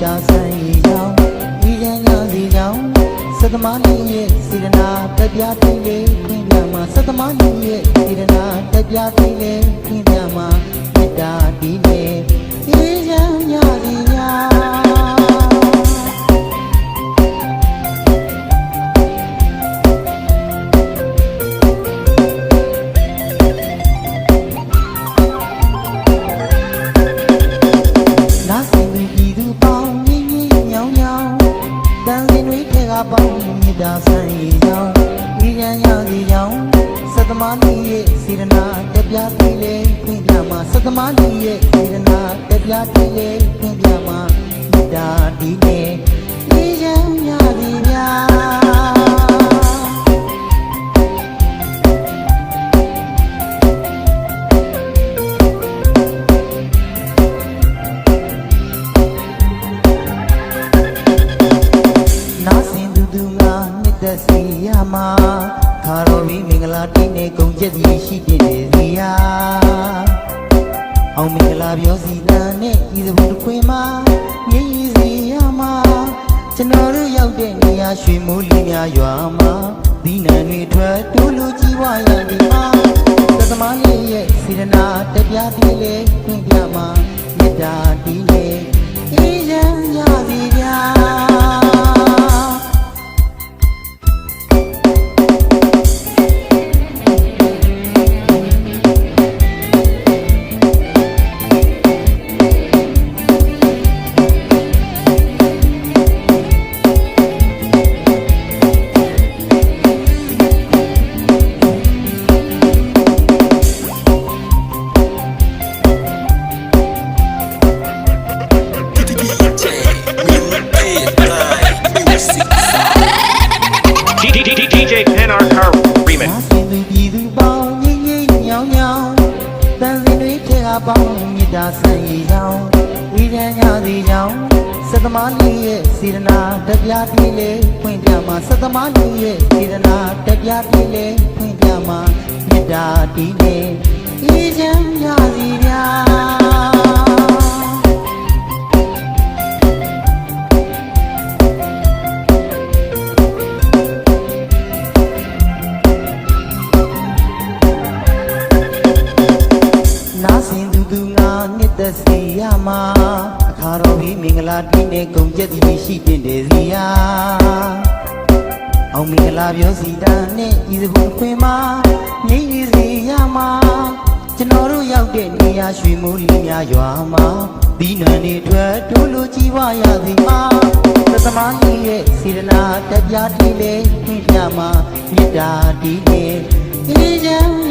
တာဆိုင်ရောင်ဒီရန်ရစီရောင်စသမားလေးရဲ့စေတနာတက်ပြသိလေးခွင့်ပြမှာစသမားလေးရဲ့စေတနာတက်ပြသိလေးခွင့်ပြမှာမေတ္တာဒီလေဒီရန်ရစီရောင်ပေါင်းမြတ်တာဆိုင်ရောင်ဒီရန်ရစီရောင်စသမားလေးရဲ့စေတနာတက်ပြသေးလေခွင့်ပြမှာစသမားလေးရဲ့စေတနာတက်ပြသေးလေခွင့်ပြမှာမြတ်တာဒီလေဒီရန်ရစီများသက်စီရမှာခါတော်ပြီးမင်္ဂလာတိနေကုန်ကျက်စီရှိတဲ့စီယာအောင်မင်္ဂလာပြောစီတန်နဲ့ဤသဘောတစ်ခွင်မှာမြည်ရည်စီရမှာကျွန်တော်တို့ရောက်တဲ့နေရာရွှေမိုးလီများရွာမှာဒီနံတွေထွက်တိုးလူကြီးဝါရဒီမှာသသမားလေးရဲ့စေတနာတက်ပြတိလေးခွင့်ပြမှာမေတ္တာဒီလေအေးရန်ရစီပြDJ Penarcar remix ပြည်သူပေါင်းငိမ့်ငိမ့်ညောင်းညောင်းတန်စင်တွေထဲကပေါင်းမြတ်တာဆိုင်ရောင်ဝိရန်ရစီရောင်စသမားလေးရဲ့စေတနာတက်ပြတိလေးဖွင့်ပြမှာစသမားလေးရဲ့စေတနာတက်ပြတိလေးဖွင့်ပြမှာမြတ်တာဒီလေးဤချမ်းရစီပြသက်စီရမှာအခါတော်ပြီးမင်္ဂလာတိနေကုန်ကျက်စီရှိတဲ့စီယာအောင်မင်္ဂလာပြောစီတန်နဲ့ဤသဘောခွင်မှာမြည်ရည်စီရမှာကျွန်တော်တို့ရောက်တဲ့နေရာရွှေမိုးလီများရွာမှာဒီနံတွေထွက်တိုးလူကြီးဝါရစီမှာသသမားလေးရဲ့စေတနာတက်ပြတိလေးခွင့်ပြမှာမေတ္တာဒီလေဒီချမ်း